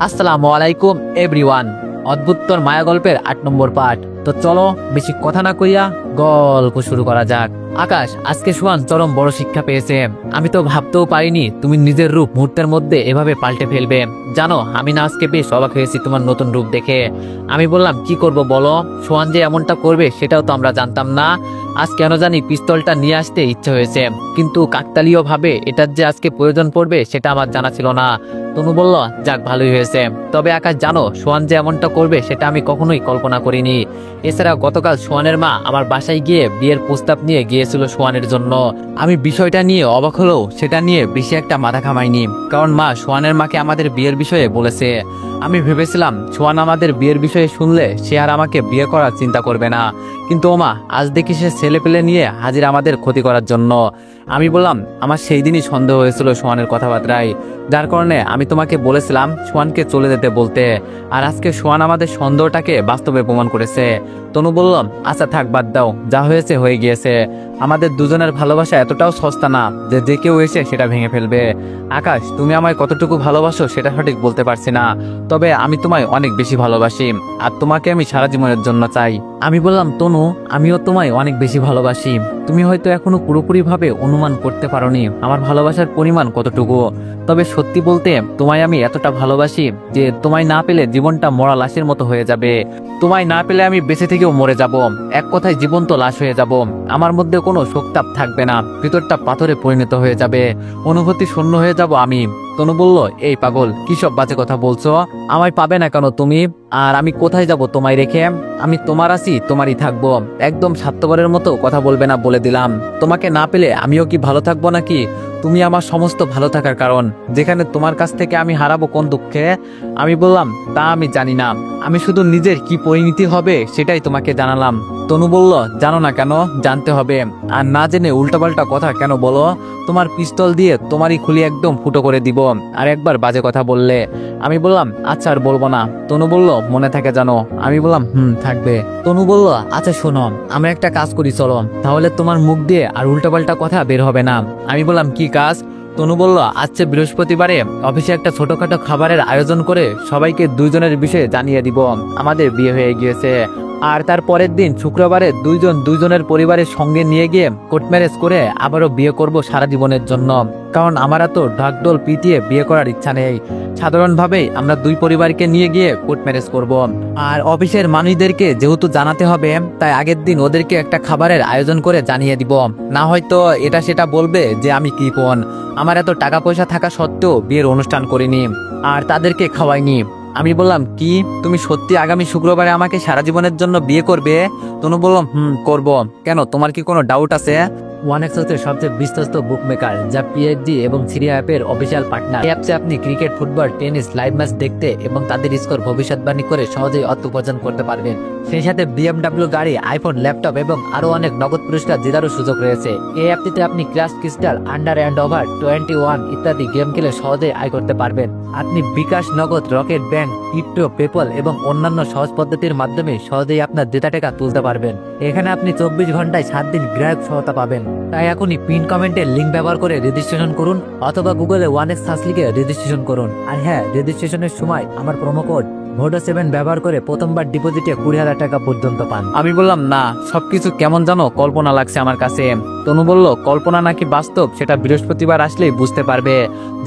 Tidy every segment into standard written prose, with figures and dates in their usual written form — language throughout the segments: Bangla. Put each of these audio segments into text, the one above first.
আসসালামু আলাইকুম এভরিওয়ান। অদ্ভুতর মায়া গল্পের ৮ নম্বর পার্ট। তো চলো বেশি কথা না কইয়া গল্প শুরু করা যাক। আকাশ, আজকে সোহান চরম বড় শিক্ষা পেয়েছে। আমি তো ভাবতেও পারিনি তুমি নিজের রূপ মুহূর্তের মধ্যে এভাবে পাল্টে ফেলবে। জানো, আমি না আজকে বেশ অবাক হয়েছি তোমার নতুন রূপ দেখে। আমি বললাম কি করব বলো, সোহান যে এমনটা করবে সেটাও তো আমরা জানতাম না। আজ কেন জানি পিস্তলটা নিয়ে আসতে ইচ্ছে হয়েছে, কিন্তু কাকতালীয় ভাবে এটার যে আজকে প্রয়োজন পড়বে সেটা আমার জানা ছিল না। তনু বলল, যাক ভালোই হয়েছে। তবে আকাশ জানো, সোহান যে এমনটা করবে সেটা আমি কখনোই কল্পনা করিনি। এছাড়া গতকাল সোহানের মা আমার বাসায় গিয়ে বিয়ের প্রস্তাব নিয়ে গিয়েছিল সোহানের জন্য। আমি বিষয়টা নিয়ে অবাক হলেও সেটা নিয়ে বেশি একটা মাথা ঘামাইনি, কারণ মা সোহানের মাকে আমাদের বিয়ের বিষয়ে বলেছে। আমি ভেবেছিলাম সোহান আমাদের বিয়ের বিষয়ে শুনলে সে আর আমাকে বিয়ে করার চিন্তা করবে না, কিন্তু ওমা আজ দেখি সে ছেলে পেলে নিয়ে হাজির আমাদের ক্ষতি করার জন্য। আমি বললাম আমার সেই দিনই সন্দেহ হয়েছিল সোহানের কথাবার্তায়, যার কারণে আমি তোমাকে বলেছিলাম সোহানকে চলে যেতে বলতে। আর আজকে সোহান আমাদের সন্দেহটাকে বাস্তবে প্রমাণ করেছে। তনু বলল, আচ্ছা থাক, বাদ দাও, যা হয়েছে হয়ে গিয়েছে। আমাদের দুজনের ভালোবাসা এতটাও সস্তা না যে যে কেউ এসে সেটা ভেঙে ফেলবে। আকাশ, তুমি আমায় কতটুকু ভালোবাসো সেটা সঠিক বলতে পারছি না, তবে আমি তোমায় অনেক বেশি ভালোবাসি, আর তোমাকে আমি সারা জীবনের জন্য চাই। আমি বললাম, তনু, আমিও তোমায় অনেক বেশি ভালোবাসি। তুমি হয়তো এখনো পুরোপুরিভাবে অনুমান করতে পারোনি আমার ভালোবাসার পরিমাণ কতটুকু, তবে সত্যি বলতে তোমায় আমি এতটা ভালোবাসি যে তোমায় না পেলে জীবনটা মরা লাশের মতো হয়ে যাবে। তোমায় না পেলে আমি বেঁচে থেকেও মরে যাব, এক কথায় জীবন্ত লাশ হয়ে যাব। আমার মধ্যে কোনো শোকতাপ থাকবে না, ভিতরটা পাথরে পরিণত হয়ে যাবে, অনুভূতি শূন্য হয়ে যাব আমি। তনু বলল, এই পাগল, কি সব বাজে কথা বলছো? আমায় পাবে না কেন তুমি? আর আমি কোথায় যাব তোমায় রেখে? আমি তোমার আছি, তোমারই থাকবো। একদম স্বার্থপরের মতো কথা বলবে না বলে দিলাম। তোমাকে না পেলে আমিও কি ভালো থাকবো নাকি? তুমি আমার সমস্ত ভালো থাকার কারণ, যেখানে তোমার কাছ থেকে আমি হারাবো কোন দুঃখে? আমি বললাম, তা আমি জানি না, আমি শুধু নিজের কি পরিণতি হবে সেটাই তোমাকে জানালাম। তনু বলল, জানো না কেন? জানতে হবে। আর না জেনে উল্টাপাল্টা কথা কেন বলো? তোমার পিস্তল দিয়ে তোমারই খুলি একদম ফুটো করে দিব আর একবার বাজে কথা বললে। আমি বললাম, আচ্ছা আর বলবো না। তনু বলল, মনে থাকে জানো? আমি বললাম, থাকবে। তনু বলল, আচ্ছা শোনো, আমরা একটা কাজ করি চলো, তাহলে তোমার মুখ দিয়ে আর উল্টাপাল্টা কথা বের হবে না। আমি বললাম, কি কাজ? তনু বলল, আজকে বৃহস্পতিবারে অফিসে একটা ছোটখাটো খাবারের আয়োজন করে সবাইকে দুইজনের বিষয়ে জানিয়ে দিব আমাদের বিয়ে হয়ে গিয়েছে। আর তার পরের দিন শুক্রবারে দুইজনের পরিবারের সঙ্গে নিয়ে গিয়ে কোর্ট ম্যারেজ করে আবারও বিয়ে করব সারা জীবনের জন্য, কারণ আমার তো ঢাকঢোল পিটিয়ে বিয়ে করার ইচ্ছা নেই। সাধারণভাবেই আমরা দুই পরিবারকে নিয়ে গিয়ে কোর্ট ম্যারেজ করব। আর অফিসের মানুষদেরকে যেহেতু জানাতে হবে, তাই আগের দিন ওদেরকে একটা খাবারের আয়োজন করে জানিয়ে দিব, না হয়তো এটা সেটা বলবে যে আমি কৃপণ, আমার এত টাকা পয়সা থাকা সত্ত্বেও বিয়ের অনুষ্ঠান করিনি আর তাদেরকে খাওয়াইনি। আমি বললাম, কি তুমি সত্যি আগামী শুক্রবারে আমাকে সারা জীবনের জন্য বিয়ে করবে? তনু বললাম, করব। কেন, তোমার কি কোনো ডাউট আছে? ওয়ানএক্স হচ্ছে সবচেয়ে বিশ্বস্ত বুকমেকার, যা পিএইচডি এবং সিরিয়া অ্যাপের অফিসিয়াল পার্টনার। এই অ্যাপসে আপনি cricket, football, tennis live match দেখতে এবং তাদের স্কোর ভবিষ্যৎবাণী করে সহজেই অর্থ উপার্জন করতে পারবেন। সেই সাথে বিএমডব্লিউ গাড়ি, আইফোন, ল্যাপটপ এবং আরো অনেক নগদ পুরস্কার জেতারও সুযোগ রয়েছে। এই অ্যাপটিতে আপনি crash crystal, under and over 21 ইত্যাদি গেম খেলে সহজেই আয় করতে পারবেন। আপনি বিকাশ, নগদ, রকেট ব্যাংক, ক্রিপ্টো, পেপল এবং অন্যান্য সহজ পদ্ধতির মাধ্যমে সহজেই আপনার জেতা টাকা তুলতে পারবেন। এখানে আপনি 24 ঘন্টায় 7 দিন গ্রাহক সহায়তা পাবেন। তাই এখনই পিন কমেন্টের লিঙ্ক ব্যবহার করে রেজিস্ট্রেশন করুন, অথবা গুগলে ওয়ানএক্স সার্চ লিখে রেজিস্ট্রেশন করুন। আর হ্যাঁ, রেজিস্ট্রেশনের সময় আমার প্রোমো কোড VODO7 ব্যবহার করে প্রথমবার ডিপোজিটে 20,000 টাকা পর্যন্ত পান। আমি বললাম, না, সবকিছু কেমন জানো কল্পনা লাগছে আমার কাছে। তনু বলল, কল্পনা নাকি বাস্তব সেটা বৃহস্পতিবার আসলেই বুঝতে পারবে,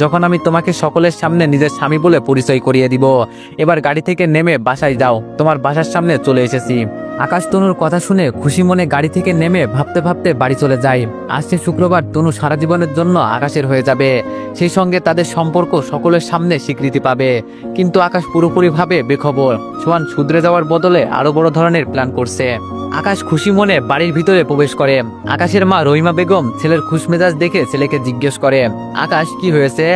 যখন আমি তোমাকে সকলের সামনে নিজের স্বামী বলে পরিচয় করিয়ে দিব। এবার গাড়ি থেকে নেমে বাসায় যাও, তোমার বাসার সামনে চলে এসেছি। আকাশ তনুর কথা শুনে খুশি মনে গাড়ি থেকে নেমে ভাবতে ভাবতে বাড়ি চলে যায়। আসছে শুক্রবার তনু সারা জীবনের জন্য আকাশের হয়ে যাবে, সেই সঙ্গে তাদের সম্পর্ক সকলের সামনে স্বীকৃতি পাবে। কিন্তু আকাশ পুরোপুরিভাবে বেখবর। সোহান শুধরে যাওয়ার বদলে আরো বড় ধরনের প্ল্যান করছে। আকাশ খুশি মনে বাড়ির ভিতরে প্রবেশ করে। আকাশের মা রহিমা বেগম ছেলের খুশমেজাজ দেখে ছেলেকে জিজ্ঞেস করে, আকাশ কি হয়েছে?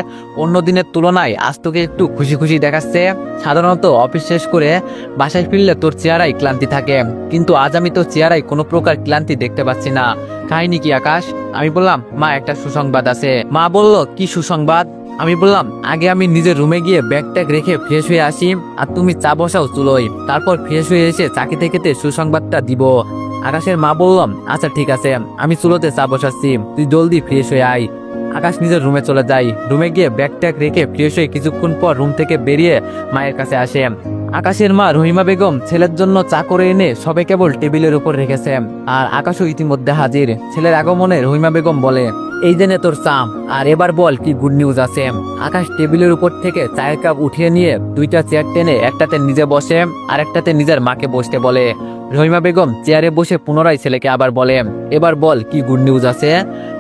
অন্য দিনের তুলনায় আজ তোকে একটু খুশি খুশি দেখাচ্ছে। সাধারণত অফিস শেষ করে বাসায় ফিরলে তোর চেহারায় ক্লান্তি থাকে, কিন্তু আজ আমি তোর চেহারায় কোনো প্রকার ক্লান্তি দেখতে পাচ্ছি না। কাহিনী কি আকাশ? আমি বললাম, মা একটা সুসংবাদ আছে। মা বলল, কি সুসংবাদ? আমি বললাম, আগে আমি নিজের রুমে গিয়ে ব্যাগ ট্যাগ রেখে ফ্রেশ হয়ে আসি, আর তুমি চা বসাও চুলোয়, তারপর ফ্রেশ হয়ে এসে চা খেতে খেতে সুসংবাদটা দিব। আকাশের মা বললাম, আচ্ছা ঠিক আছে, আমি চুলোতে চা বসাচ্ছি, তুই জলদি ফ্রেশ হয়ে আয়। আকাশ নিজের রুমে চলে যায়। রুমে গিয়ে ব্যাগ ট্যাগ রেখে ফ্রেশ হয়ে কিছুক্ষণ পর রুম থেকে বেরিয়ে মায়ের কাছে আসে। আকাশের মা রহিমা বেগম ছেলের জন্য চা করে এনে সবে কেবল টেবিলের উপর রেখেছে, আর আকাশও ইতিমধ্যে হাজির। ছেলের আগমনে রহিমা বেগম বলে, এই জেনে তোর চা, আর এবার বল কি গুড নিউজ আছে। আকাশ টেবিলের উপর থেকে চায়ের কাপ উঠিয়ে নিয়ে দুইটা চেয়ার টেনে একটাতে নিজে বসে আর একটাতে নিজের মাকে বসতে বলে। রহিমা বেগম চেয়ারে বসে পুনরায় ছেলেকে আবার বলে, এবার বল কি গুড নিউজ আছে।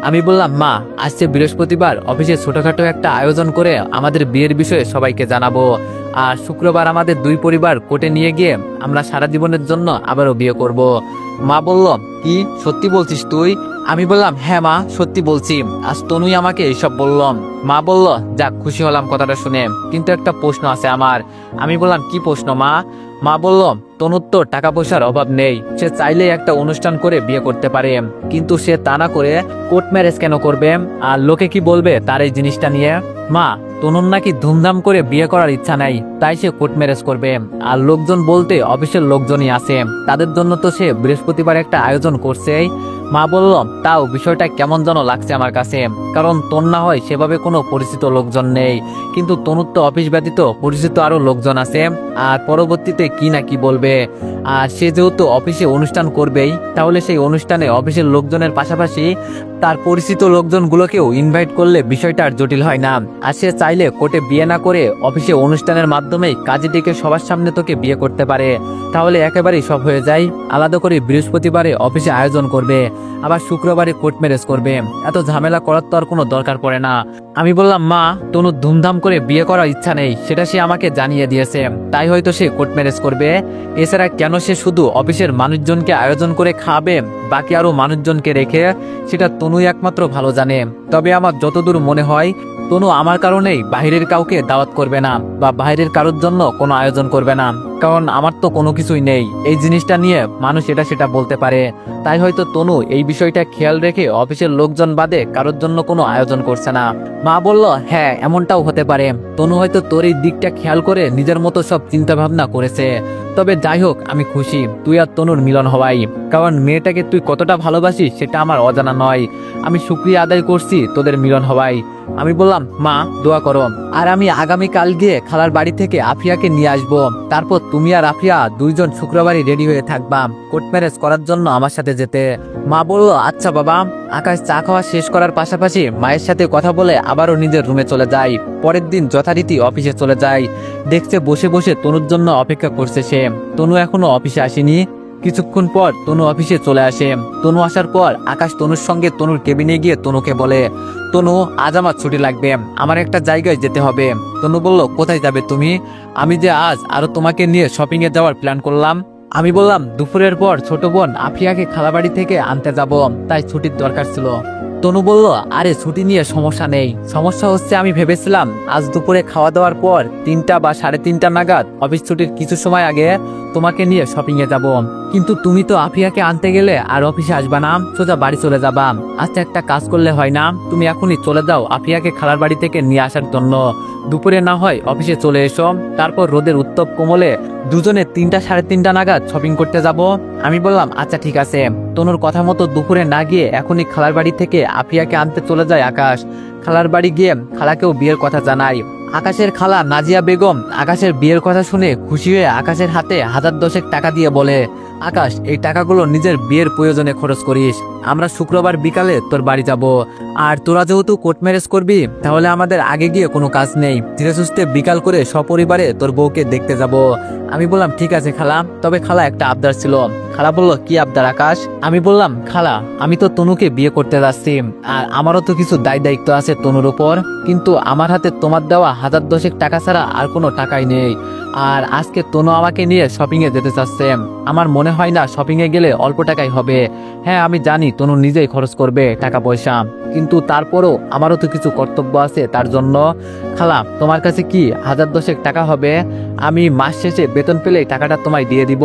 আমি বললাম, মা আসছে বৃহস্পতিবার অফিসে ছোটখাটো একটা আয়োজন করে আমাদের বিয়ের বিষয়ে সবাইকে জানাবো, আর শুক্রবার আমাদের দুই পরিবার কোর্টে নিয়ে গিয়ে আমরা সারা জীবনের জন্য আবারও বিয়ে করব। মা বলল, কি সত্যি বলছিস তুই? আমি বললাম, হ্যাঁ মা সত্যি বলছি, আজ তনুই আমাকে এইসব বললাম। মা বলল, যাক খুশি হলাম কথাটা শুনে, কিন্তু একটা প্রশ্ন আছে আমার। আমি বললাম, কি প্রশ্ন মা? মা বলল, তনুর তো টাকা পয়সার অভাব নেই, সে চাইলে একটা অনুষ্ঠান করে বিয়ে করতে পারে, কিন্তু সে তা না করে কোর্ট ম্যারেজ কেন করবে, আর লোকে কি বলবে তার এই জিনিসটা নিয়ে। মা, তনুর নাকি ধুমধাম করে বিয়ে করার ইচ্ছা নাই, তাই সে কোর্ট ম্যারেজ করবে। আর লোকজন বলতে অফিসের লোকজনই আছে, তাদের জন্য তো সে বৃহস্পতিবার একটা আয়োজন করছে। মা বলল, তাও বিষয়টা কেমন যেন লাগছে আমার কাছে, কারণ তোর না হয় সেভাবে কোনো পরিচিত লোকজন নেই, কিন্তু তনুর তো অফিস ব্যতীত পরিচিত আরো লোকজন আছে, আর পরবর্তীতে কি না কি বলবে। আর সে যেহেতু অফিসে অনুষ্ঠান করবেই, তাহলে সেই অনুষ্ঠানে অফিসের লোকজনের পাশাপাশি তার পরিচিত লোকজনগুলোকেও ইনভাইট করলে বিষয়টা আর জটিল হয় না। আর সে চাইলে কোর্টে বিয়ে না করে অফিসে অনুষ্ঠানের মাধ্যমেই কাজে ডেকে সবার সামনে তোকে বিয়ে করতে পারে, তাহলে একেবারেই সব হয়ে যায়। আলাদা করে বৃহস্পতিবারে অফিসে আয়োজন করবে, আবার শুক্রবারে কোর্ট ম্যারেজ করবে, এত ঝামেলা করার তো আর কোনো দরকার পড়ে না। আমি বললাম, মা তনুর ধুমধাম করে বিয়ে করার ইচ্ছা নেই, সেটা সে আমাকে জানিয়ে দিয়েছে, তাই হয়তো সে কোর্ট ম্যারেজ করবে। এছাড়া কেন সে শুধু অফিসের মানুষজনকে আয়োজন করে খাবে, বাকি আরো মানুষজনকে রেখে, সেটা তনুই একমাত্র ভালো জানে। তবে আমার যতদূর মনে হয়, তনু আমার কারণেই বাইরের কাউকে দাওয়াত করবে না, বা বাইরের কারোর জন্য কোনো আয়োজন করবে না, কারণ আমার তো কোনো কিছুই নেই। এই জিনিসটা নিয়ে মানুষ এটা সেটা বলতে পারে, তাই হয়তো তনু এই বিষয়টা খেয়াল রেখে অফিসের লোকজন বাদে কারোর জন্য কোনো আয়োজন করছে না। মা বলল, হ্যাঁ এমনটাও হতে পারে, তনু হয়তো তোর এই দিকটা খেয়াল করে নিজের মতো সব চিন্তা ভাবনা করেছে। তবে যাই হোক, আমি খুশি তুই আর তনুর মিলন হওয়াই, কারণ মেয়েটাকে তুই কতটা ভালোবাসিস সেটা আমার অজানা নয়। আমি শুকরিয়া আদায় করছি তোদের মিলন হওয়াই। আমি বললাম, মা দোয়া করো, আর আমি আগামীকাল গিয়ে খালার বাড়ি থেকে আফিয়াকে নিয়ে আসবো, তারপর তুমি আর আফিয়া দুইজন শুক্রবারই রেডি হয়ে থাকবা কোর্ট ম্যারেজ করার জন্য আমার সাথে যেতে। মা বলল, আচ্ছা বাবা। আকাশ চা খাওয়া শেষ করার পাশাপাশি মায়ের সাথে কথা বলে আবারও নিজের রুমে চলে যায়। পরের দিন যথারীতি অফিসে চলে যায়। দেখছে বসে বসে তনুর জন্য অপেক্ষা করছে সে। তনু এখনো অফিসে আসেনি। কিছুক্ষণ পর তনু অফিসে চলে আসে। তনু আসার পর আকাশ তনুর সঙ্গে তনুর কেবিনে গিয়ে তনুকে বলে, তনু আজ আমার ছুটি লাগবে, আমার একটা জায়গায় যেতে হবে। তনু বলল, কোথায় যাবে তুমি? আমি যে আজ আরো তোমাকে নিয়ে শপিং এ যাওয়ার প্ল্যান করলাম। আমি বললাম, দুপুরের পর ছোট বোন আফিয়াকে খালাবাড়ি থেকে আনতে যাব, তাই ছুটির দরকার ছিল। তনু বলল, আরে ছুটি নিয়ে সমস্যা নেই, সমস্যা হচ্ছে আমি ভেবেছিলাম আজ দুপুরে খাওয়া দাওয়ার পর 3টা বা 3:30 নাগাদ অফিস ছুটির কিছু সময় আগে তোমাকে নিয়ে শপিং এ যাব, কিন্তু তুমি তো আফিয়াকে আনতে গেলে আর অফিসে আসবা না, সোজা বাড়ি চলে যাবা। আচ্ছা একটা কাজ করলে হয় না, তুমি এখনই চলে যাও আফিয়াকে খালার বাড়ি থেকে নিয়ে আসার জন্য। দুপুরে না হয় অফিসে চলে এসো, তারপর রোদের উত্তপ কোমলে দুজনে 3টা 3:30 নাগাদ শপিং করতে যাব। আমি বললাম, আচ্ছা ঠিক আছে। তনুর কথা মতো দুপুরে না গিয়ে এখনই খালার বাড়ি থেকে আফিয়াকে আনতে চলে যায় আকাশ। খালার বাড়ি গিয়ে খালাকেও বিয়ের কথা জানাই। আকাশের খালা নাজিয়া বেগম আকাশের বিয়ের কথা শুনে খুশি হয়ে আকাশের হাতে 1010 টাকা দিয়ে বলে, আকাশ এই টাকাগুলো নিজের বিয়ের প্রয়োজনে খরচ করিস, আমরা শুক্রবার বিকালে তোর বাড়ি যাব। আর তোরা যেহেতু কোর্ট ম্যারেজ করবি, তাহলে আমাদের আগে গিয়ে কোনো কাজ নেই, ধীরে সুস্থে বিকাল করে সপরিবারে তোর বউকে দেখতে যাব। আমি বললাম, ঠিক আছে খালা, তবে খালা একটা আবদার ছিল। খালা বলল, কি আবদার আকাশ? আমি বললাম, খালা আমি তো তনুকে বিয়ে করতে যাচ্ছি, আর আমারও তো কিছু দায়িত্ব আছে তনুর উপর, কিন্তু আমার হাতে তোমার দেওয়া 1010 টাকা ছাড়া আর কোনো টাকাই নেই। আর আজকে তনু আমাকে নিয়ে শপিং এ যেতে চাচ্ছে, আমার মনে হয় না শপিং এ গেলে অল্প টাকাই হবে। হ্যাঁ আমি জানি তনু নিজেই খরচ করবে টাকা পয়সা, কিন্তু তারপরও আমারও তো কিছু কর্তব্য আছে তার জন্য। খালা তোমার কাছে কি 1010 টাকা হবে? আমি মাস শেষে বেতন পেলে টাকাটা তোমায় দিয়ে দিব।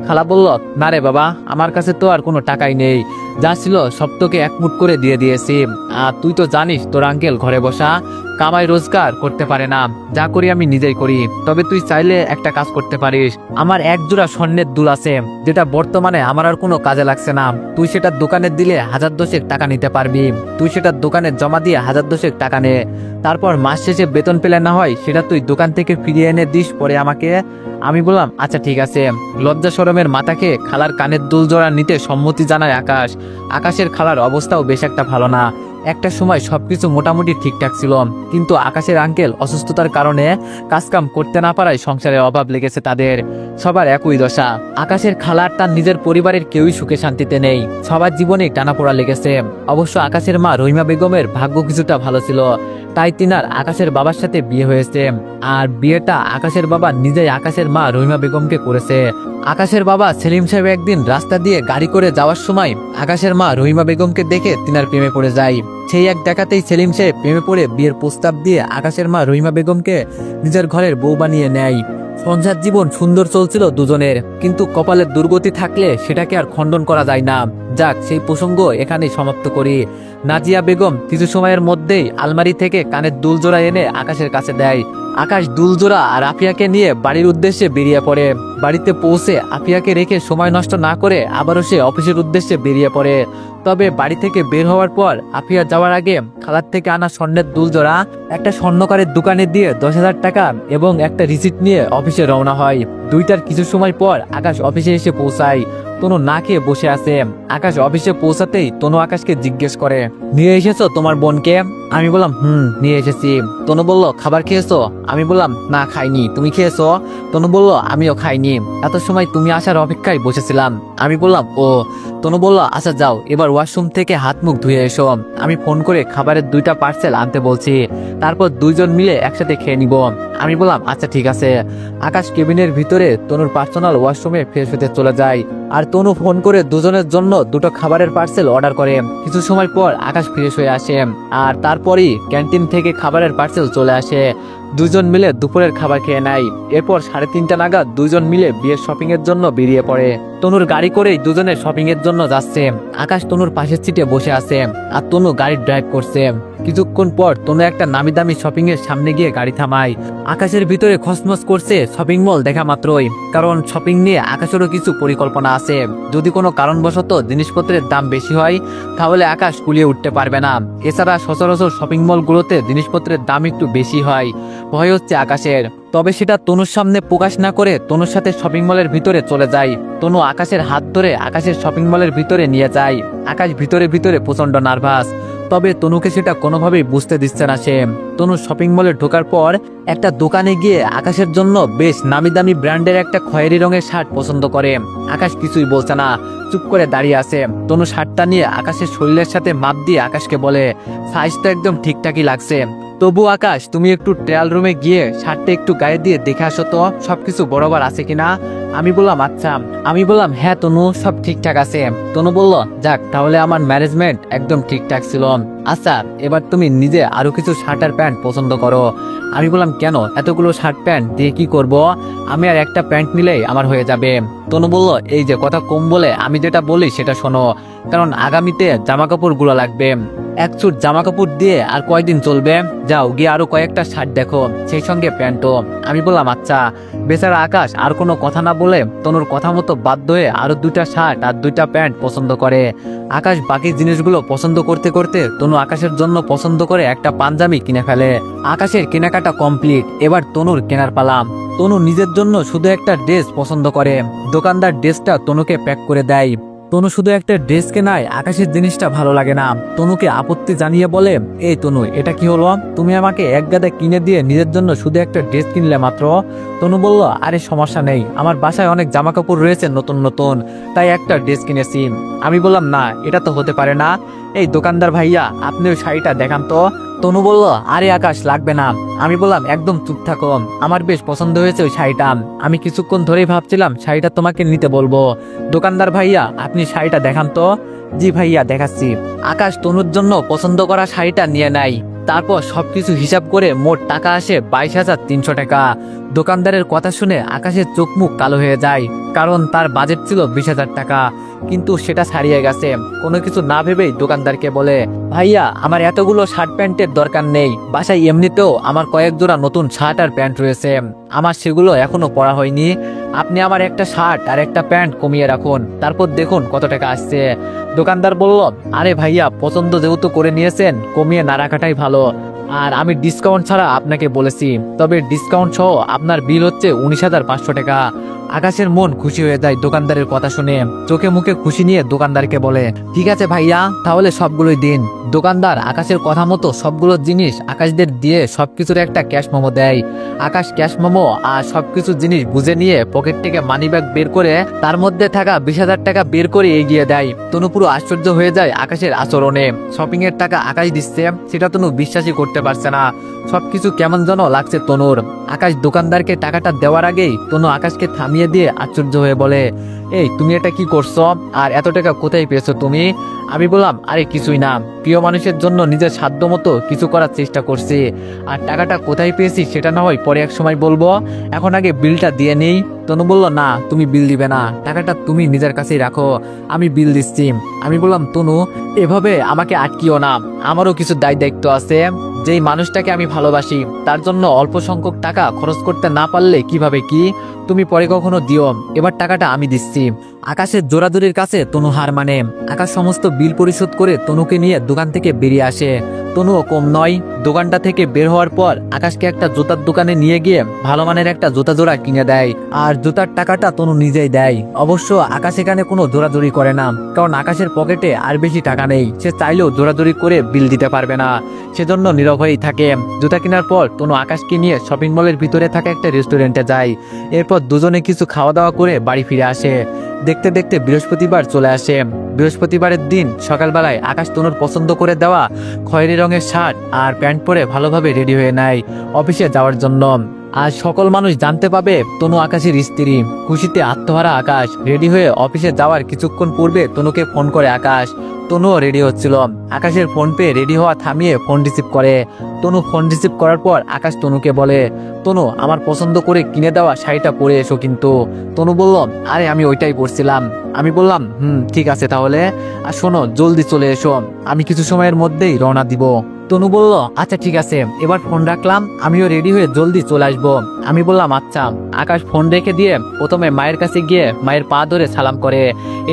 খালা বলল, না রে বাবা, আমার কাছে তো আর কোনো টাকাই নেই, যা ছিল সব তোকে একমুট করে দিয়ে দিয়েছি। আর তুই তো জানিস তোর আঙ্কেল ঘরে বসা, কামাই রোজগার করতে পারে না, যা করি আমি নিজেই করি। তবে তুই চাইলে একটা কাজ করতে পারিস, আমার এক জোড়া স্বর্ণের দুল আছে, যেটা বর্তমানে আমার আর কোনো কাজে লাগছে না, তুই সেটা দোকানে দিলে 1010 টাকা নিতে পারবি। তুই তুই সেটা দোকানে জমা দিয়ে 1000 টাকা নে। তারপর মাস শেষে বেতন পেলে না হয় সেটা তুই দোকান থেকে ফিরিয়ে এনে দিস পরে আমাকে। আমি বললাম আচ্ছা ঠিক আছে। লজ্জা শরমের মাথাকে খালার কানের দুল জোড়া নিতে সম্মতি জানায় আকাশ। আকাশের খালার অবস্থাও বেশ একটা ভালো না। একটা সময় সবকিছু মোটামুটি ঠিকঠাক ছিল, কিন্তু আকাশের আঙ্কেল অসুস্থতার কারণে কাজকাম করতে না পারায় সংসারে অভাব লেগেছে তাদের। সবার একই দশা। আকাশের খালার তার নিজের পরিবারের কেউই সুখে শান্তিতে নেই, সবার জীবনে টানাপোড়া লেগেছে। অবশ্য আকাশের মা রহিমা বেগমের ভাগ্য কিছুটা ভালো ছিল, তাই তিনার আকাশের বাবার সাথে বিয়ে হয়েছে। আর বিয়েটা আকাশের বাবা নিজেই আকাশের মা রহিমা বেগমকে করেছে। আকাশের বাবা সেলিম সাহেব একদিন রাস্তা দিয়ে গাড়ি করে যাওয়ার সময় আকাশের মা রহিমা বেগমকে দেখে তিনার প্রেমে পড়ে যায়। সেই এক দেখাতেই সেলিম সাহেব প্রেমে পড়ে বিয়ের প্রস্তাব দিয়ে আকাশের মা রহিমা বেগমকে নিজের ঘরের বউ বানিয়ে নেয়। সংসার জীবন সুন্দর চলছিল দুজনের, কিন্তু কপালের দুর্গতি থাকলে সেটাকে আর খণ্ডন করা যায় না। যাক, সেই প্রসঙ্গ এখানেই সমাপ্ত করি। নাজিয়া বেগম কিছু সময়ের মধ্যেই আলমারি থেকে কানের দুল জোড়া এনে আকাশের কাছে দেয়। আকাশ দুল জোড়া আর আফিয়াকে নিয়ে বাড়ির উদ্দেশ্যে বেরিয়ে পড়ে। বাড়িতে পৌঁছে আফিয়াকে রেখে সময় নষ্ট না করে আবারও সে অফিসের উদ্দেশ্যে বেরিয়ে পড়ে। তবে বাড়ি থেকে বের হওয়ার পর আফিয়া যাওয়ার আগে খালার থেকে আনা স্বর্ণের দুল জোড়া একটা স্বর্ণকারের দোকানে দিয়ে 10,000 টাকা এবং একটা রিসিট নিয়ে অফিসে রওনা হয়। দুইটার কিছু সময় পর আকাশ অফিসে এসে পৌঁছায়। তনু না খেয়ে বসে আছে। আকাশ অফিসে পৌঁছাতেই তনু আকাশকে জিজ্ঞেস করে, নিয়ে এসেছো তোমার বোনকে? আমি বললাম নিয়ে এসেছি। তনু বলল, খাবার খেয়েছো? আমি বললাম না খাইনি। তুমি খেয়েছো? তনু বলল, আমিও খাইনি, এত সময় তুমি আসার অপেক্ষায় বসেছিলাম। আমি বললাম ও। তনু বলল, আচ্ছা যাও, এবার ওয়াশরুম থেকে হাত মুখ ধুয়ে এসো। আমি ফোন করে খাবারের 2টা পার্সেল আনতে বলছি, তারপর দুইজন মিলে একসাথে খেয়ে নিব। আমি বললাম আচ্ছা ঠিক আছে। আকাশ কেবিনের ভিতরে তনুর পার্সোনাল ওয়াশরুমে ফ্রেশ হতে চলে যায়, আর তনু ফোন করে দুজনের জন্য 2টো খাবারের পার্সেল অর্ডার করে। কিছু সময় পর আকাশ ফ্রেশ হয়ে আসে, আর তারপরই ক্যান্টিন থেকে খাবারের পার্সেল চলে আসে। দুজন মিলে দুপুরের খাবার খেয়ে নেয়। এরপর 3:30 নাগাদ দুজন মিলে বিয়ের শপিং এর জন্য বেরিয়ে পড়ে। তনুর গাড়ি করেই দুজনে শপিং এর জন্য যাচ্ছে। আকাশ তনুর পাশের সিটে বসে আছে, আর তনু গাড়ি ড্রাইভ করছে। কিছুক্ষণ পর তনু একটা নামি দামি শপিং এর সামনে গিয়ে গাড়ি থামায়। আকাশের ভিতরে খসমস করছে শপিং মল দেখা মাত্রই, কারণ শপিং নিয়ে আকাশেরও কিছু পরিকল্পনা আছে। যদি কোনো কারণবশত জিনিসপত্রের দাম বেশি হয় তাহলে আকাশ কুলিয়ে উঠতে পারবে না। এছাড়া সচরাচর শপিং মলগুলোতে জিনিসপত্রের দাম একটু বেশি হয়, ভয় হচ্ছে আকাশের। তবে সেটা তনুর সামনে প্রকাশ না করে তনুর সাথে শপিং মলের ভিতরে চলে যায়। তনু আকাশের হাত ধরে আকাশের শপিং মলের ভিতরে নিয়ে যায়। আকাশ ভিতরে ভিতরে প্রচন্ড নার্ভাস, তবে তনুকে সেটা কোনোভাবেই বুঝতে দিচ্ছে না সে। তনু শপিং মলে ঢোকার পর একটা দোকানে গিয়ে আকাশের জন্য বেশ নামি দামি ব্র্যান্ডের একটা খয়েরি রঙের শার্ট পছন্দ করে। আকাশ কিছুই বলছে না, চুপ করে দাঁড়িয়ে আছে। তনু শার্টটা নিয়ে আকাশের শরীরের সাথে মাপ দিয়ে আকাশকে বলে, সাইজ তো একদম ঠিকঠাকই লাগছে। তবু আকাশ, তুমি একটু ট্রায়াল রুমে গিয়ে শার্টটা একটু গায়ে দিয়ে দেখে আসো তো সবকিছু বরাবর আছে কিনা। আমি বললাম আচ্ছা। আমি বললাম হ্যাঁ তনু, সব ঠিকঠাক আছে। তনু বলল, যাক তাহলে আমার ম্যানেজমেন্ট একদম ঠিকঠাক ছিল। আচ্ছা এবার তুমি নিজে আরো কিছু শার্ট আর প্যান্ট পছন্দ করো। আমি বললাম কেন, এতগুলো শার্ট প্যান্ট দিয়ে কি করব? আমি আর একটা প্যান্ট নিলেই আমার হয়ে যাবে। তনু বলল, এই যে কথা কম বলে আমি যেটা বলি সেটা শোনো, কারণ আগামীতে জামা কাপড়গুলো লাগবে। এক চুট জামা কাপড় দিয়ে আর কয়দিন চলবে? যাও গিয়ে আরো কয়েকটা শার্ট দেখো, সেই সঙ্গে প্যান্টও। আমি বললাম আচ্ছা। বেচারা আকাশ আর কোনো কথা না বলে তনুর কথা মতো বাধ্য হয়ে আরো 2টা শার্ট আর 2টা প্যান্ট পছন্দ করে। আকাশ বাকি জিনিসগুলো পছন্দ করতে করতে তনু আকাশের জন্য পছন্দ করে একটা পাঞ্জাবি কিনে ফেলে। আকাশের কেনাকাটা কমপ্লিট, এবার তনুর কেনার পালা। তনু নিজের জন্য শুধু একটা ড্রেস পছন্দ করে। দোকানদার ড্রেসটা তনুকে প্যাক করে দেয়। তনু শুধু একটা ড্রেস কেনায় আকাশের জিনিসটা ভালো লাগে না। তনুকে আপত্তি জানিয়ে বলে, এই তনু এটা কি হলো? তুমি আমাকে এক গাদা কিনে দিয়ে নিজের জন্য শুধু একটা ড্রেস কিনলে মাত্র। তনু বলল, আরে সমস্যা নেই, আমার বাসায় অনেক জামা কাপড় রয়েছে নতুন নতুন, তাই একটা ড্রেস কিনেছি। আমি বললাম না, এটা তো হতে পারে না। এই দোকানদার ভাইয়া, আপনি ওই শাড়িটা দেখান তো। তনু বলল, আরে আকাশ লাগবে না। আমি বললাম একদম চুপ থাকো, আমার বেশ পছন্দ হয়েছে ওই শাড়িটা। আমি কিছুক্ষণ ধরেই ভাবছিলাম শাড়িটা তোমাকে নিতে বলবো। দোকানদার ভাইয়া, আপনি শাড়িটা দেখান তো। জি ভাইয়া দেখাচ্ছি। আকাশ তনুর জন্য পছন্দ করা শাড়িটা নিয়ে নেয়। তারপর সবকিছু হিসাব করে মোট টাকা আসে 22,300 টাকা। দোকানদারের কথা শুনে আকাশের চোখ মুখ কালো হয়ে যায়, কারণ তার বাজেট ছিল 20,000 টাকা, কিন্তু সেটা ছাড়িয়ে গেছে। কোনো কিছু না ভেবেই দোকানদারকে বলে, ভাইয়া আমার এতগুলো শার্ট প্যান্টের দরকার নেই, বাসায় এমনিতেও আমার কয়েক জোড়া নতুন শার্ট আর প্যান্ট রয়েছে, আমার সেগুলো এখনো পরা হয়নি। আপনি আমার একটা শার্ট আর একটা প্যান্ট কমিয়ে রাখুন, তারপর দেখুন কত টাকা আসছে। দোকানদার বলল, আরে ভাইয়া, পছন্দ যেহেতু করে নিয়েছেন, কমিয়ে না রাখাটাই ভালো। আর আমি ডিসকাউন্ট ছাড়া আপনাকে বলেছি, তবে ডিসকাউন্ট সহ আপনার বিল হচ্ছে 19,500 টাকা। আকাশের মন খুশি হয়ে যায় দোকানদারের কথা শুনে, চোখে মুখে খুশি নিয়ে দোকানদারকে বলে, ঠিক আছে ভাইয়া, তাহলে সবগুলোই দিন। দোকানদার আকাশের কথা মতো সবগুলো জিনিস আকাশদের দিয়ে সবকিছুর একটা ক্যাশ মেমো দেয়। আকাশ ক্যাশ মেমো আর সবকিছু জিনিস বুঝে নিয়ে পকেট থেকে মানি ব্যাগ বের করে তার মধ্যে থাকা 20,000 টাকা বের করে এগিয়ে দেয়। তনু পুরো আশ্চর্য হয়ে যায় আকাশের আচরণে। শপিং এর টাকা আকাশ দিচ্ছে, সেটা তনু বিশ্বাসই করতে পারছে না। সবকিছু কেমন যেন লাগছে তনুর। আকাশ দোকানদারকে টাকাটা দেওয়ার আগেই তনু আকাশকে থামিয়ে দিয়ে আশ্চর্য হয়ে বলে, এই তুমি এটা কি করছো, আর এত টাকা কোথায় পেয়েছো তুমি? আমি বললাম, আরে কিছুই না, প্রিয় মানুষের জন্য নিজের সাধ্য মতো কিছু করার চেষ্টা করছি। আর টাকাটা কোথায় পেয়েছি সেটা না হয় পরে এক সময় বলবো, এখন আগে বিলটা দিয়ে নেই। তনু বলল, না, তুমি বিল দিবে না, টাকাটা তুমি নিজের কাছেই রাখো, আমি বিল দিচ্ছি। আমি বললাম, তনু, এভাবে আমাকে আটকিও না, আমারও কিছু দায়িত্ব আছে। যেই মানুষটাকে আমি ভালোবাসি তার জন্য অল্প সংখ্যক টাকা খরচ করতে না পারলে কিভাবে কি? তুমি পরে কখনো দিও, এবার টাকাটা আমি দিচ্ছি। আকাশের জোরাজুরির কাছে তনু হার মানে। আকাশ সমস্ত বিল পরিশোধ করে তনুকে নিয়ে দোকান থেকে বেরিয়ে আসে। তনুও কম নয়। দোকানটা থেকে বের হওয়ার পর আকাশকে একটা জুতার দোকানে নিয়ে গিয়ে ভালো মানের একটা জুতা জোড়া কিনে দেয়, আর জুতার টাকাটা তনু নিজেই দেয়। অবশ্য আকাশ এখানে কোনো জোরাজুরি করে না, কারণ আকাশের পকেটে আর বেশি টাকা নেই। সে চাইলেও জোরাজুরি করে বিল দিতে পারবে না, সেজন্য নীরব হয়েই থাকে। জুতা কেনার পর তনু আকাশকে নিয়ে শপিং মলের ভিতরে থাকা একটা রেস্টুরেন্টে যায়। এরপর দুজনে কিছু খাওয়া দাওয়া করে বাড়ি ফিরে আসে। দেখতে দেখতে বৃহস্পতিবার চলে আসে। বৃহস্পতিবারের দিন সকালবেলায় আকাশ তনুর পছন্দ করে দেওয়া খয়েরি রঙের শার্ট আর প্যান্ট পরে ভালোভাবে রেডি হয়ে নেয় অফিসে যাওয়ার জন্য। আজ সকল মানুষ জানতে পাবে তনু আকাশের স্ত্রী। খুশিতে আত্মহারা আকাশ রেডি হয়ে অফিসে যাওয়ার কিছুক্ষণ পূর্বে তনুকে ফোন করে আকাশ। তনুও রেডি হচ্ছিল। আকাশের ফোন পেয়ে রেডি হওয়া থামিয়ে ফোন রিসিভ করে। তনু ফোন রিসিভ করার পর আকাশ তনুকে বলে, তনু, আমার পছন্দ করে কিনে দেওয়া শাড়িটা পরে এসো কিন্তু। তনু বলল, আরে আমি ওইটাই পরছিলাম। আমি বললাম, ঠিক আছে তাহলে, আর শোনো, জলদি চলে এসো, আমি কিছু সময়ের মধ্যেই রওনা দিব। তনু বলল, আচ্ছা ঠিক আছে, এবার ফোন রাখলাম, আমিও রেডি হয়ে জলদি চলে আসবো। আমি বললাম, আচ্ছা। আকাশ ফোন রেখে দিয়ে প্রথমে মায়ের কাছে গিয়ে মায়ের পা ধরে সালাম করে।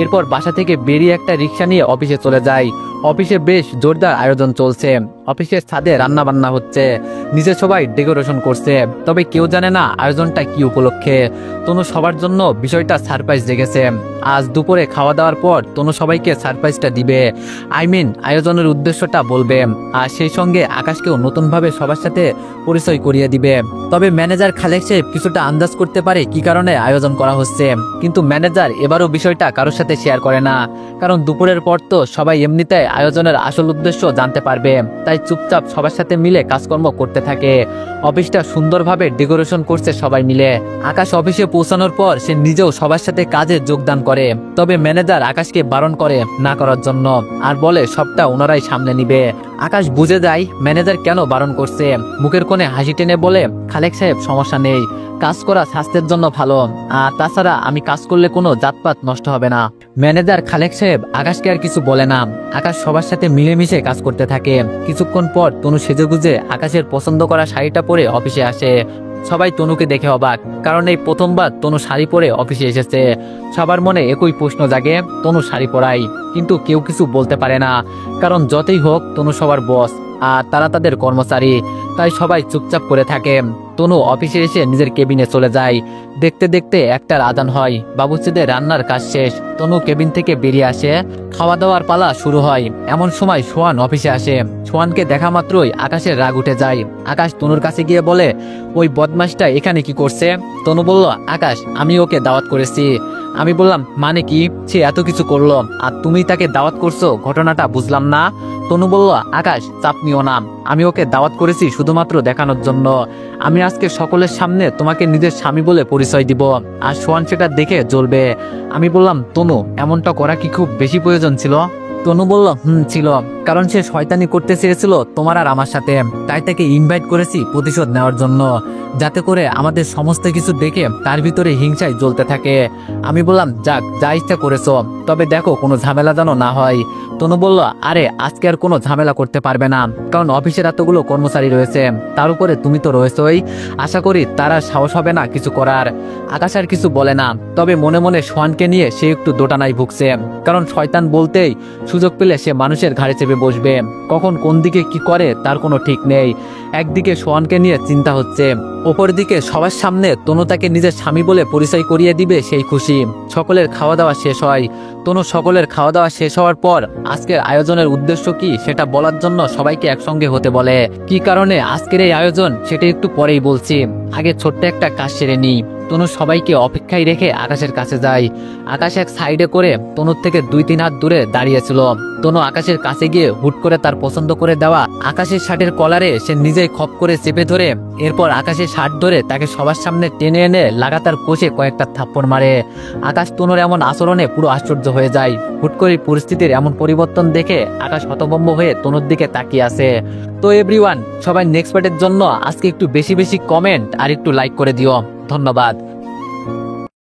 এরপর বাসা থেকে বেরিয়ে একটা রিক্সা নিয়ে অফিসে চলে যায়। অফিসে বেশ জোরদার আয়োজন চলছে। অফিসের ছাদে রান্না বান্না হচ্ছে, নিচে সবাই ডেকোরেশন করছে, তবে কেউ জানে না আয়োজনটা কি উপলক্ষে। তনু সবার জন্য বিষয়টা সারপ্রাইজ রেখেছে। আজ দুপুরে খাওয়া দাওয়ার পর তনু সবাইকে সারপ্রাইজটা দিবে, আয়োজনের উদ্দেশ্যটা বলবে, আর সেই সঙ্গে আকাশকেও নতুনভাবে সবার সাথে পরিচয় করিয়ে দিবে। তবে ম্যানেজার খালেক সাহেব কিছুটা আন্দাজ করতে পারে কি কারণে আয়োজন করা হচ্ছে, কিন্তু ম্যানেজার এবারও বিষয়টা কারোর সাথে শেয়ার করে না, কারণ দুপুরের পর তো সবাই এমনিতে আয়োজনের আসল উদ্দেশ্য জানতে পারবে। তাই চুপচাপ সবার সাথে মিলে কাজকর্ম করতে থাকে। অফিসটা সুন্দরভাবে ডেকোরেশন করছে সবাই মিলে। আকাশ অফিসে পৌঁছানোর পর সে নিজেও সবার সাথে কাজে যোগদান করে, তবে ম্যানেজার আকাশকে বারণ করে না করার জন্য, আর বলে সবটা ওনারাই সামলে নিবে। আকাশ বুঝে যায় ম্যানেজার কেন বারণ করছে। মুখের কোণে হাসি টেনে বলে, খালেক সাহেব, সমস্যা নেই, কাজ করা স্বাস্থ্যের জন্য ভালো, আর তাছাড়া আমি কাজ করলে কোনো জাতপাত নষ্ট হবে না। ম্যানেজার খালেক সাহেব আকাশকে আর কিছু বলে না। আকাশ সবার সাথে মিলেমিশে কাজ করতে থাকে। কিছুক্ষণ পর তনু সেজেগুজে আকাশের পছন্দ করা শাড়িটা পরে অফিসে আসে। সবাই তনুকে দেখে অবাক, কারণ এই প্রথমবার তনু শাড়ি পরে অফিসে এসেছে। সবার মনে একই প্রশ্ন জাগে, তনু শাড়ি পরাই, কিন্তু কেউ কিছু বলতে পারে না, কারণ যতই হোক তনু সবার বস আর তারা তাদের কর্মচারী, তাই সবাই চুপচাপ করে থাকে। তনু অফিসে এসে নিজের কেবিনে চলে যায়। দেখতে দেখতে একটার আজান হয়। বাবুর্চিদের রান্নার কাজ শেষ। তনু কেবিন থেকে বেরিয়ে আসে। খাওয়া দাওয়ার পালা শুরু হয়। এমন সময় সোহান অফিসে আসে। সোহানকে দেখা মাত্রই আকাশের রাগ উঠে যায়। আকাশ তনুর কাছে গিয়ে বলে, ওই বদমাশটা এখানে কি করছে? তনু বলল, আকাশ, আমি ওকে দাওয়াত করেছি। আমি বললাম, মানে কি? সে এত কিছু করলো আর তুমি তাকে দাওয়াত করছো, ঘটনাটা বুঝলাম না। তনু বলল, আকাশ, চাপ নিও না, আমি ওকে দাওয়াত করেছি শুধুমাত্র দেখানোর জন্য। আমি আজকে সকলের সামনে তোমাকে নিজের স্বামী বলে পরিচয় দিব, আর সোহান সেটা দেখে জ্বলবে। আমি বললাম, তনু, এমনটা করা কি খুব বেশি প্রয়োজন ছিল? তনু বলল, ছিল, কারণ সে শয়তানি করতে চেয়েছিল তোমার আর আমার সাথে, তাই তাকে ইনভাইট করেছি প্রতিশোধ নেওয়ার জন্য, যাতে করে আমাদের সমস্ত কিছু দেখে তার ভিতরে হিংসায় জ্বলতে থাকে। আমি বললাম, যাক, যা ইচ্ছা করেছো, তবে দেখো কোনো ঝামেলা যেন না হয়। তনু বলল, আরে আজকে আর কোনো ঝামেলা করতে পারবে না, কারণ অফিসের এতগুলো কর্মচারী রয়েছে, তার উপরে তুমি তো রয়েছই, আশা করি তারা সাহস হবে না কিছু করার। আকাশ আর কিছু বলে না, তবে মনে মনে সোহানকে নিয়ে সে একটু দোটানায় ভুগছে। কারণ শয়তান বলতেই সুযোগ পেলে সে মানুষের ঘাড়ে চেপে বসবে, কখন কোন দিকে কি করে তার কোনো ঠিক নেই। একদিকে সোহানকে নিয়ে চিন্তা হচ্ছে, অপরদিকে সবার সামনে তনু তাকে নিজের স্বামী বলে পরিচয় করিয়ে দিবে সেই খুশি। সকলের খাওয়া দাওয়া শেষ হয়। তনু সকলের খাওয়া দাওয়া শেষ হওয়ার পর আজকের আয়োজনের উদ্দেশ্য কি সেটা বলার জন্য সবাইকে একসঙ্গে হতে বলে। কি কারণে আজকের এই আয়োজন সেটা একটু পরেই বলছি, আগে ছোট্ট একটা কাজ সেরে নিই। তনু সবাইকে অপেক্ষায় রেখে আকাশের কাছে যায়। আকাশ এক সাইডে করে তনুর থেকে 2-3 হাত দূরে দাঁড়িয়েছিল। তনু আকাশের কাছে গিয়ে হুট করে তার পছন্দ করে দেওয়া আকাশের শার্টের কলারে সে নিজেই খপ করে চেপে ধরে, এরপর আকাশের শার্ট ধরে তাকে সবার সামনে টেনে এনে লাগাতার কষে কয়েকটা থাপ্পড় মারে। আকাশ তনুর এমন আচরণে পুরো আশ্চর্য হয়ে যায়। হুট করে পরিস্থিতির এমন পরিবর্তন দেখে আকাশ হতভম্ব হয়ে তনুর দিকে তাকিয়ে আছে। তো এভরিওয়ান, সবাই নেক্সট পার্টের জন্য আজকে একটু বেশি বেশি কমেন্ট আর একটু লাইক করে দিও। ধন্যবাদ।